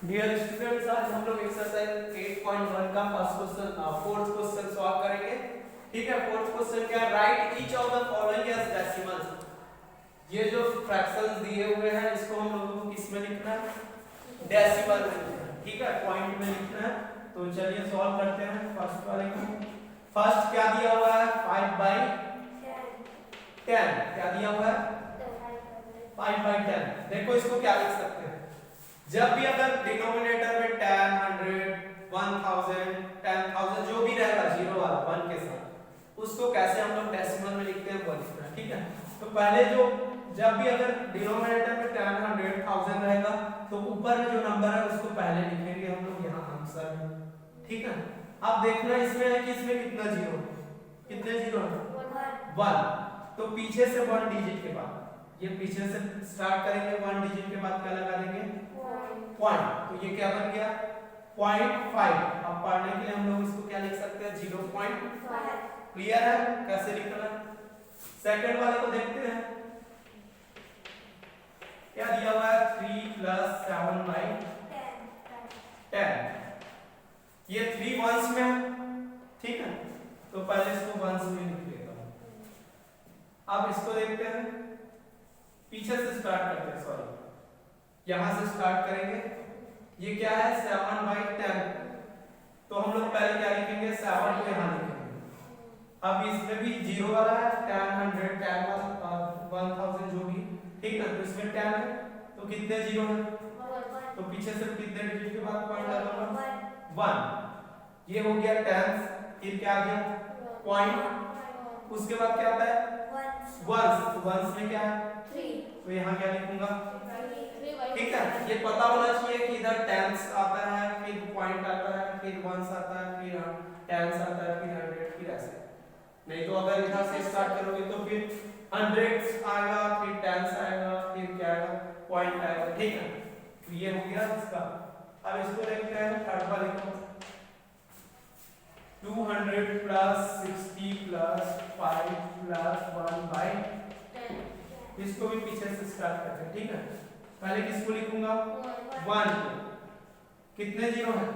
Dear students, आज हम लोग एक्सरसाइज 8.1 का फोर्थ क्वेश्चन सॉल्व करेंगे। ठीक है, फोर्थ क्वेश्चन क्या है? Write each of the following as decimals. ये जो फ्रैक्शंस दिए हुए हैं इसको हम लोगों को किस में लिखना है? डेसिमल में लिखना है। ठीक है, पॉइंट में लिखना है। तो चलिए सॉल्व करते हैं फर्स्ट वाले को। फर्स्ट क्या दिया हुआ है? 5/10। क्या दिया हुआ है? 5/10। देखो इसको क्या लिख सकते हैं? जब भी अगर डिनोमिनेटर में 10, 100, 1000, 10,000 जो भी रहेगा जीरो वाला 1 के साथ, उसको कैसे हम लोग डेसिमल में लिखते हैं वो लिखना है। ठीक है, तो पहले जब भी अगर डिनोमिनेटर में 10, 100, 1000 रहेगा तो ऊपर में जो नंबर है उसको पहले लिखेंगे हम लोग यहाँ आंसर में। ठीक है, अब देखना इसमें है कि इसमें कितना जीरो, कितने जीरो है? 1। तो पीछे से 1 डिजिट के बाद, ये पीछे से स्टार्ट करेंगे, 1 डिजिट के बाद क्या लगा देंगे? पॉइंट। तो ये क्या बन गया? 0.5। अब पढ़ने के लिए हम लोग इसको क्या लिख सकते हैं? 0.5। क्लियर है कैसे लिखना है? सेकंड वाले को देखते हैं। क्या दिया हुआ है? 3 + 7/10। ये 3 वंस में है। ठीक है, तो पहले इसको वंस में लिख लेता हूं। अब इसको देखते हैं, पीछे से स्टार्ट करते हैं, सॉरी यहां से स्टार्ट करेंगे। ये क्या है? 7/10। तो हम लोग पहले क्या लिखेंगे? 7 को यहां लिखेंगे। अब इसमें भी जीरो वाला है, 10, 100, 1000 जो भी। ठीक है, तो इसमें 10 है तो कितने जीरो है? तो पीछे से कितने डिजिट के बाद पॉइंट लगाऊंगा? 1। ये हो गया 10। फिर क्या आ गया? पॉइंट। उसके बाद क्या आता है? वंस। तो वंस में क्या है? 3। तो यहाँ क्या लिखूंगा? ठीक है, ये पता होना चाहिए कि इधर टेंस आता है, फिर पॉइंट आता है, फिर वंस आता है, फिर टेंस आता है, फिर 100, फिर ऐसे। नहीं तो अगर इधर से स्टार्ट करोगे तो फिर हंड्रेड्स आएगा, फिर टेंस आएगा, फिर क्या आएगा? पॉइंट आएगा। ठीक है, तो ये हो गया इसका। अब इसको देखते हैं थर्ड वाले को। 200 + 60 + 5 + 1/10। इसको भी पीछे से स्टार्ट करते हैं। ठीक है, पहले किसको लिखूंगा? 1। कितने जीरो है?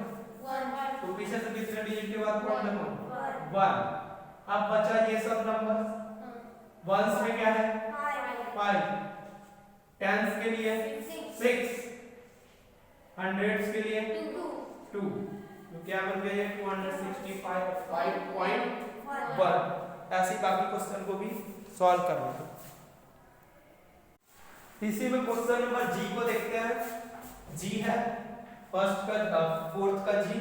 1। तो पीछे से कितने डिजिट के बाद पॉइंट लगाऊं? 1। अब बचा ये सब नंबर। वंस में क्या है? 5। टेंस के लिए 6। हंड्रेड्स के लिए 2। तो क्या बन गया? ये 265 5.1। ऐसे काफी क्वेश्चन को भी सॉल्व करना है। इसी में क्वेश्चन नंबर जी को देखते हैं। जी है फर्स्ट का, फोर्थ का जी।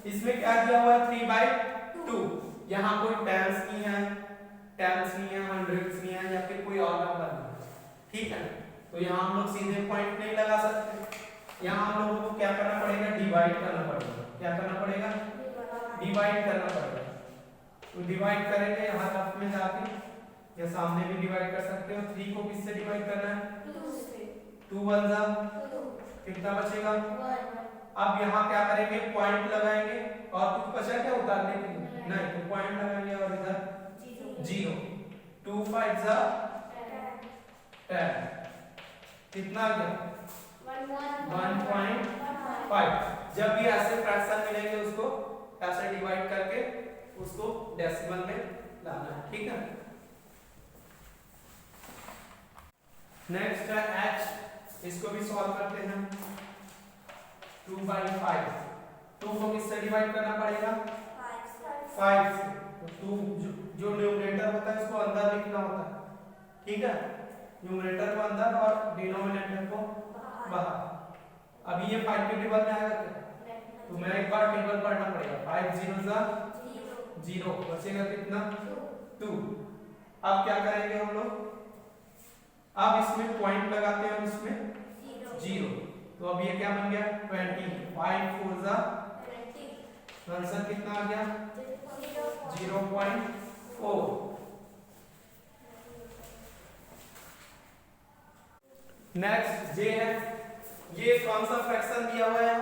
इसमें क्या दिया हुआ है? 3/2। यहाँ कोई टेंस नहीं है, हंड्रेड्स नहीं है, या फिर कोई और नंबर नहीं। ठीक है, तो यहाँ हम लोग सीधे पॉइंट नहीं लगा सकते। यहाँ हम लोगों को क्या करना पड़ेगा? डिवाइड करना पड़ेगा। क्या करना पड़ेगा? डिवाइड करना पड़ेगा। तो डिवाइड करेंगे यहाँ लेफ्ट में जाके, या सामने भी डिवाइड कर सकते हो। 3 को किससे डिवाइड करना है? 2 1 जा, कितना बचेगा? 1। अब यहाँ क्या करेंगे? पॉइंट लगाएंगे। और कुछ बचा क्या उतारने के लिए? नहीं, तो पॉइंट लगाएंगे और इधर 0। 2 5 जा 10। कितना आ गया? 1.5। जब भी ऐसे फ्रैक्शन मिलेंगे उसको ऐसे डिवाइड करके उसको डेसिमल में लाना है। ठीक है, नेक्स्ट है h। इसको भी सॉल्व करते हैं। 2/5। 2 को किससे डिवाइड करना पड़ेगा? 5 से। तो 2 जो न्यूमरेटर होता है उसको अंदर लिखना होता है। ठीक है, न्यूमरेटर को अंदर और डिनोमिनेटर को बाहर। अभी ये 5 के टेबल में आएगा क्या? तो मैं एक बार टेबल पढ़ना पड़ेगा। 5 0 जा 0, बचेगा कितना? 2। अब क्या करेंगे हम लोग? अब इसमें पॉइंट लगाते हैं, इसमें 0। तो अब ये क्या बन गया? 20। 5 4 जा 20। आंसर कितना आ गया? 0.4। नेक्स्ट जे है। ये कौन सा फ्रैक्शन दिया हुआ है?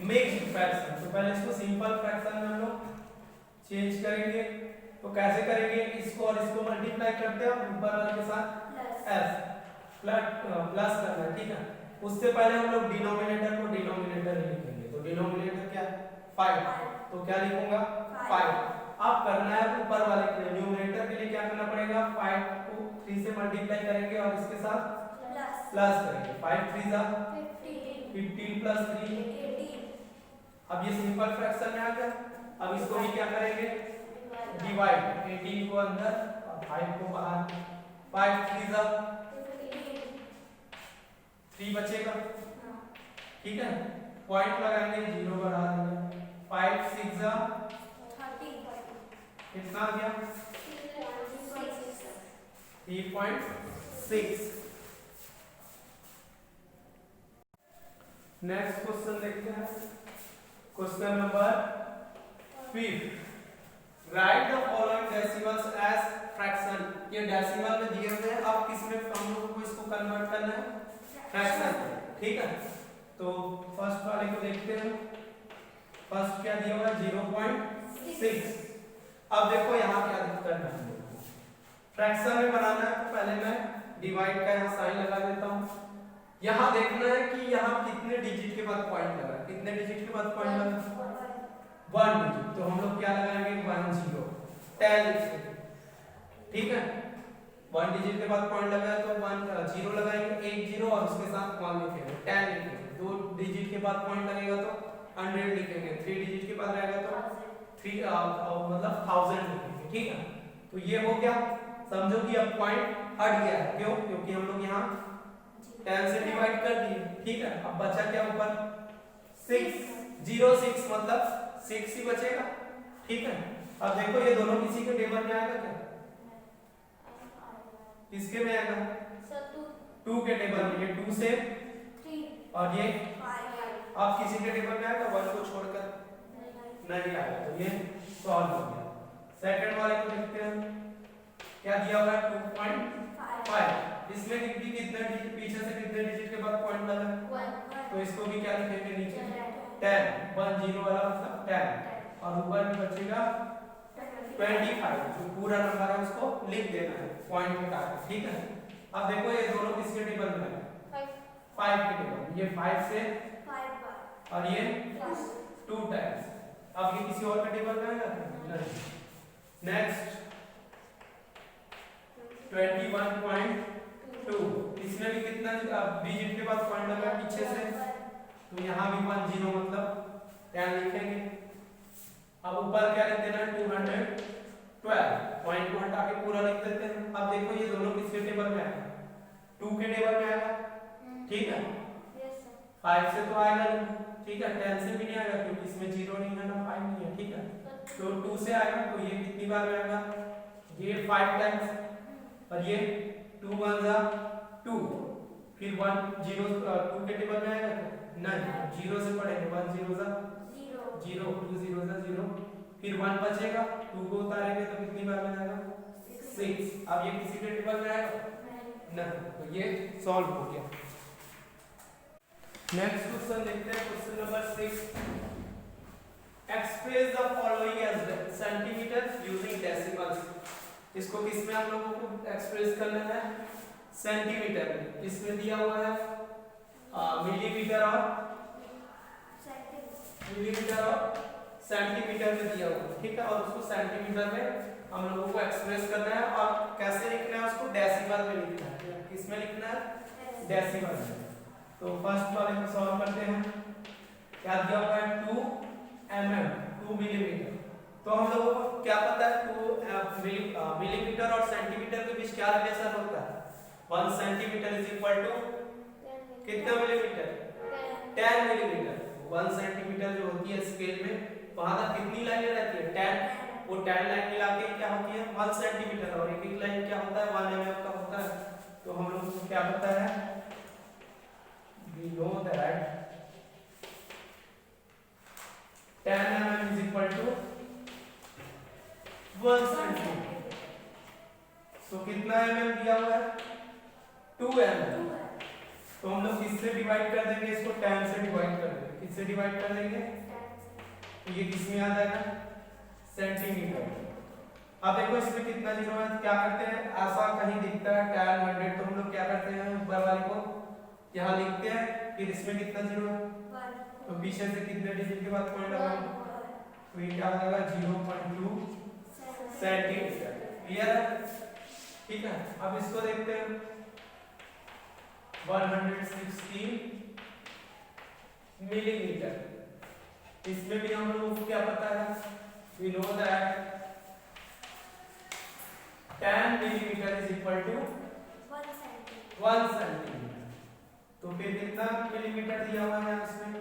Mixed fraction. तो पहले इसको सिंपल फ्रैक्शन में हम लोग चेंज करेंगे। तो कैसे करेंगे? इसको और इसको मल्टीप्लाई करते हैं ऊपर वाले के साथ s प्लस करना है। ठीक है, उससे पहले हम लोग डिनोमिनेटर को डिनोमिनेटर ही लिखेंगे। तो डिनोमिनेटर क्या है 5, तो क्या लिखूंगा 5। अब करना है ऊपर वाले के लिए, न्यूमरेटर के लिए क्या करना पड़ेगा 5 को 3 से मल्टीप्लाई करेंगे और इसके साथ प्लस करेंगे। 5 3 जा 15 प्लस 3 18। अब ये सिंपल फ्रैक्शन में आ गया। अब इसको भी क्या करेंगे डिवाइड, 18 को अंदर और 5 को बाहर। 5 3 जा 3 बचेगा, ठीक है। पॉइंट लगाएंगे, 0 बढ़ा देंगे। 5 6 जा 30, कितना आ गया 3.6। नेक्स्ट क्वेश्चन देखते हैं, question number 5। Write the following decimals as fraction. ये डेसिमल में दिए हुए हैं, अब किसमें हम लोगों को इसको कन्वर्ट करना है फ्रैक्शन, ठीक है। तो फर्स्ट वाले को देखते हैं। फर्स्ट क्या दिया हुआ है 0.6। अब देखो यहाँ क्या करना है, फ्रैक्शन में बनाना है तो पहले मैं डिवाइड का यहाँ साइन लगा देता हूँ। यहाँ देखना है कि यहाँ कितने डिजिट के बाद पॉइंट लगा है, कितने डिजिट के बाद पॉइंट लगा 1 डिजिट, तो हम लोग क्या लगाएंगे 1 0 10 लिखेंगे, ठीक है। 1 डिजिट के बाद पॉइंट लगा है तो 1 0 लगाएंगे, 1 0 और उसके साथ 1 लिखेंगे, 10 लिखेंगे। 2 डिजिट के बाद पॉइंट लगेगा तो 100 लिखेंगे, 3 डिजिट के बाद रहेगा तो 3 मतलब 1000 लिखेंगे, ठीक है। तो ये हो गया, समझो कि अब पॉइंट हट गया है, क्यों, क्योंकि हम लोग यहाँ 10 से डिवाइड कर दिए, ठीक है। अब बचा क्या ऊपर 6 0 6 मतलब 6 ही बचेगा, ठीक है। अब देखो ये दोनों किसी के टेबल में आएगा क्या, किसके में आएगा 2 के टेबल में, ये 2 से 3 और ये 5। अब किसी के टेबल में आएगा 1 को छोड़कर नहीं आएगा, तो ये सॉल्व हो गया। सेकंड वाले को देखते हैं, क्या दिया हुआ है 2.5। इसमें भी कितने डिजिट पीछे से कितने डिजिट के बाद पॉइंट लगा है, तो इसको भी क्या लिखेंगे नीचे 10, 1 0 वाला मतलब 10 और ऊपर में बचेगा 25, जो पूरा नंबर है उसको लिख देना है पॉइंट हटा के, ठीक है। अब देखो ये दोनों किसके टेबल में है 5 के टेबल, ये 5 से 5 और ये 2 टाइम्स। अब ये किसी और के टेबल में आएगा नहीं। नेक्स्ट 21.2, इसमें भी कितना डिजिट के बाद पॉइंट लगा पीछे से, तो यहाँ भी 1 0 मतलब 10 लिखेंगे। अब ऊपर क्या लिख देना 212, पॉइंट को हटा के पूरा लिख देते हैं। अब देखो ये दोनों किसके टेबल में आएगा 2 के टेबल में आएगा, ठीक है। 5 से तो आएगा नहीं, ठीक है। 10 से भी नहीं आएगा क्योंकि इसमें 0 नहीं है ना 5 नहीं है, ठीक है। तो 2 से आएगा, तो ये कितनी बार में आएगा ये 5 टाइम्स और ये 2 1 जा 2, फिर 1 0 2 के टेबल में आएगा नहीं, 0 से पढ़ेंगे 1 0 जा 0 2 0 जा 0, फिर 1 बचेगा, 2 को उतारेंगे तो कितनी बार में आएगा 6। अब ये किसी के टेबल में आएगा नहीं, तो ये सॉल्व हो गया। नेक्स्ट क्वेश्चन देखते हैं, question number 6। Express the following as centimetre using decimals. इसको किसमें हम लोगों को एक्सप्रेस करना है सेंटीमीटर में। इसमें दिया हुआ है मिलीमीटर और सेंटीमीटर में दिया हुआ है, ठीक है। और उसको सेंटीमीटर में हम लोगों को एक्सप्रेस करना है और कैसे लिखना है उसको डेसिमल में लिखना है। किसमें लिखना है डेसिमल में। तो फर्स्ट वाले को सॉल्व करते हैं। क्या दिया हुआ है 2 mm 2 मिलीमीटर। तो हम लोगों को क्या पता है 2 मिलीमीटर और सेंटीमीटर के बीच क्या रिलेशन होता है 1 सेंटीमीटर इज इक्वल टू कितना मिलीमीटर 10 मिलीमीटर। 1 सेंटीमीटर जो होती है स्केल में वहां तक कितनी लाइनें रहती है 10, वो 10 लाइन मिला के क्या होती है 1 सेंटीमीटर और एक लाइन क्या होता है 1 mm का होता है। तो हम लोग को क्या पता है we know that 10 mm is equal to 1 centimetre. तो कितना mm दिया हुआ है 2 mm। तो हम लोग किससे डिवाइड कर देंगे इसको 10 से डिवाइड कर देंगे। किससे डिवाइड कर देंगे तो ये किसमें आ जाएगा सेंटीमीटर। अब देखो इसमें कितना जीरो है, क्या करते हैं ऐसा कहीं दिखता है 10 100 तो हम लोग क्या करते हैं ऊपर वाले को यहाँ लिखते हैं, फिर इसमें कितना जीरो है, तो पीछे से कितने डिजिट के बाद पॉइंट लगाएंगे, तो ये क्या आ जाएगा 0.2 सेंटीमीटर। क्लियर है? ठीक है, अब इसको देखते हैं 160 मिलीमीटर। इसमें भी हम लोगों को क्या पता है, we know that 10 millimetre is equal to 1 centimetre. तो फिर कितना मिलीमीटर दिया हुआ है इसमें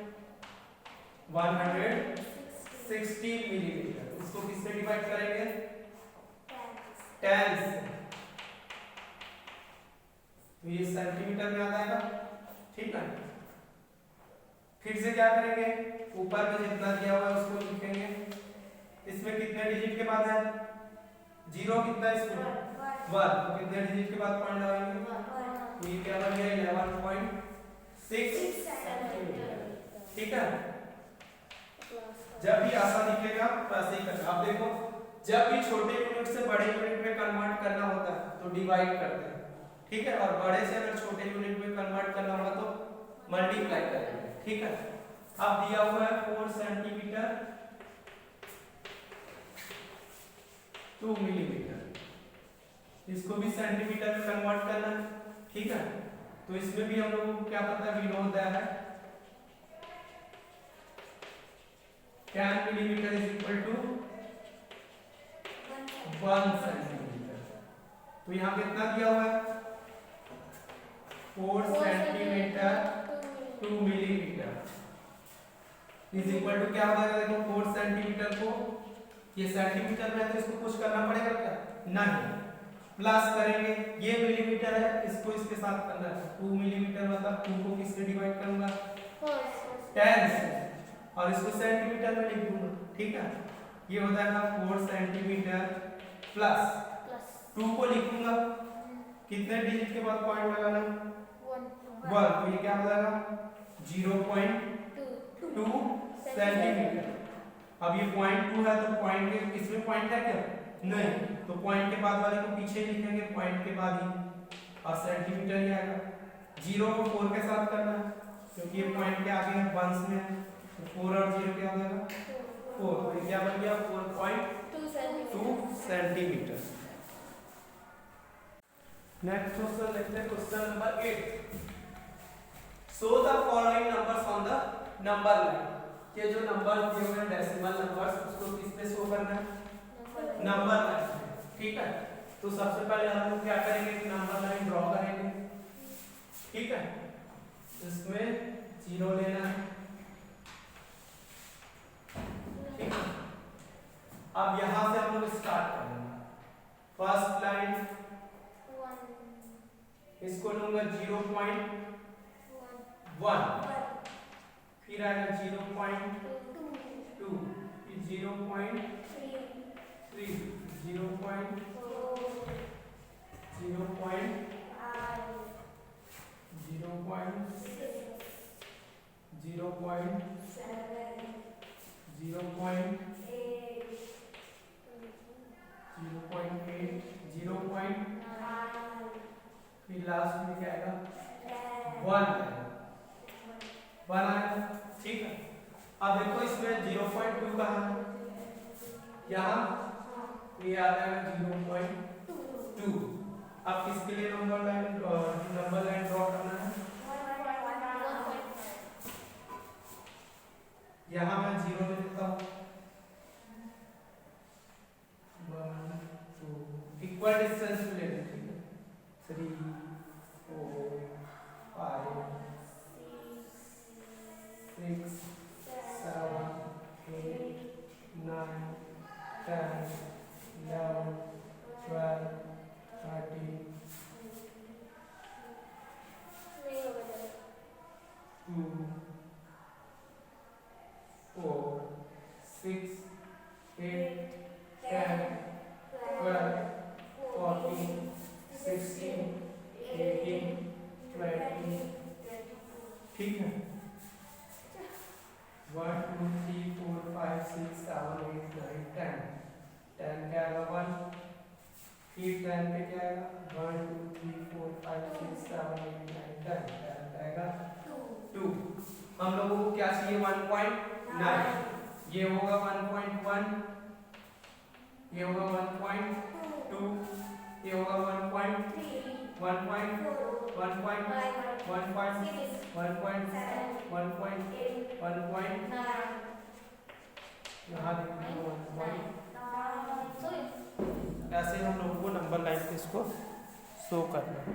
160 मिलीमीटर। उसको किससे डिवाइड करेंगे 10 से, तो ये सेंटीमीटर में आ जाएगा। ठीक है, फिर से क्या करेंगे, ऊपर में जितना दिया हुआ है उसको लिखेंगे। इसमें कितने डिजिट के बाद है जीरो, कितना इसमें 1, तो कितने डिजिट के बाद पॉइंट लगाएंगे, तो ये क्या बन गया 11.6 सेंटीमीटर। ठीक है, जब भी ऐसा दिखेगा तो ऐसे ही करना। आप देखो जब भी छोटे यूनिट से बड़े यूनिट में कन्वर्ट करना होता है तो डिवाइड करते हैं। ठीक है, और बड़े से अगर छोटे यूनिट में कन्वर्ट करना होगा तो मल्टीप्लाई करेंगे। ठीक है, अब दिया हुआ है 4 सेंटीमीटर 2 मिलीमीटर, इसको भी सेंटीमीटर में कन्वर्ट करना है। ठीक है, तो इसमें भी हम लोगों को क्या पता है, we know that 10 millimetre is equal to 1 centimetre. तो यहाँ कितना दिया हुआ है 4 centimetre 2 millimetre is equal to क्या होगा, देखो 4 सेंटीमीटर को ये सेंटीमीटर में है तो इसको कुछ करना पड़ेगा क्या, नहीं, प्लस करेंगे। ये मिलीमीटर है, इसको इसके साथ करना है 2 मिलीमीटर, मतलब 2 को किससे डिवाइड करूंगा 10 से, और इसको सेंटीमीटर में लिख दूंगा। ठीक है, ये हो जाएगा 4 सेंटीमीटर प्लस 2 को लिखूंगा, कितने डिजिट के बाद पॉइंट लगाना 1, तो ये क्या हो जाएगा 0.2 सेंटीमीटर। अब ये 0.2 है तो पॉइंट के इसमें पॉइंट है क्या, नहीं, तो पॉइंट के बाद वाले को पीछे लिखेंगे, पॉइंट के बाद ही, और सेंटीमीटर ही आएगा। 0 को 4 के साथ करना है क्योंकि ये पॉइंट के आगे है, वंस में है, तो 4 और 0 क्या हो जाएगा 4, तो ये क्या बन गया 4.2 सेंटीमीटर। नेक्स्ट क्वेश्चन देखते हैं, question number 8। Show the following numbers on the number line. ये जो नंबर दिए हुए हैं डेसिमल नंबर्स, उसको किस पे शो करना है नंबर लाइन। ठीक है, तो सबसे पहले हम लोग क्या करेंगे, एक नंबर लाइन ड्रॉ करेंगे। ठीक है, इसमें 0 लेना है। ठीक है, अब यहां से हम लोग स्टार्ट करेंगे। फर्स्ट लाइन इसको लूंगा 0.1, फिर आएगा 0.2, फिर 0.3, 0.4, 0.9, फिर लास्ट में क्या आएगा 1 आएगा। ठीक है, अब देखो इसमें 0.2 कहाँ है, यहाँ, ये आ जाएगा 0.2। अब किसके लिए नंबर लाइन ड्रॉ करना है, यहाँ मैं 0 ले लेता हूँ, 1 2 इक्वल डिस्टेंस में ले लेते हैं, 3 4 5 6 7 8 9 10 11 12 13 2 4 6 8 10 12 14 16 18 20। ठीक है, 1 2 3 4 5 6 7 8 9 10 क्या आएगा 1, फिर 10 पे क्या आएगा 1 2 3 4 5 6 7 8 9 10 आएगा 2। हम लोगों को क्या चाहिए 1.9, ये होगा 1.1, ये होगा 1.2, ये होगा 1.3, 1.1, यहाँ देखिए 1. ऐसे हम लोगों को नंबर लाइन पे इसको शो करना है।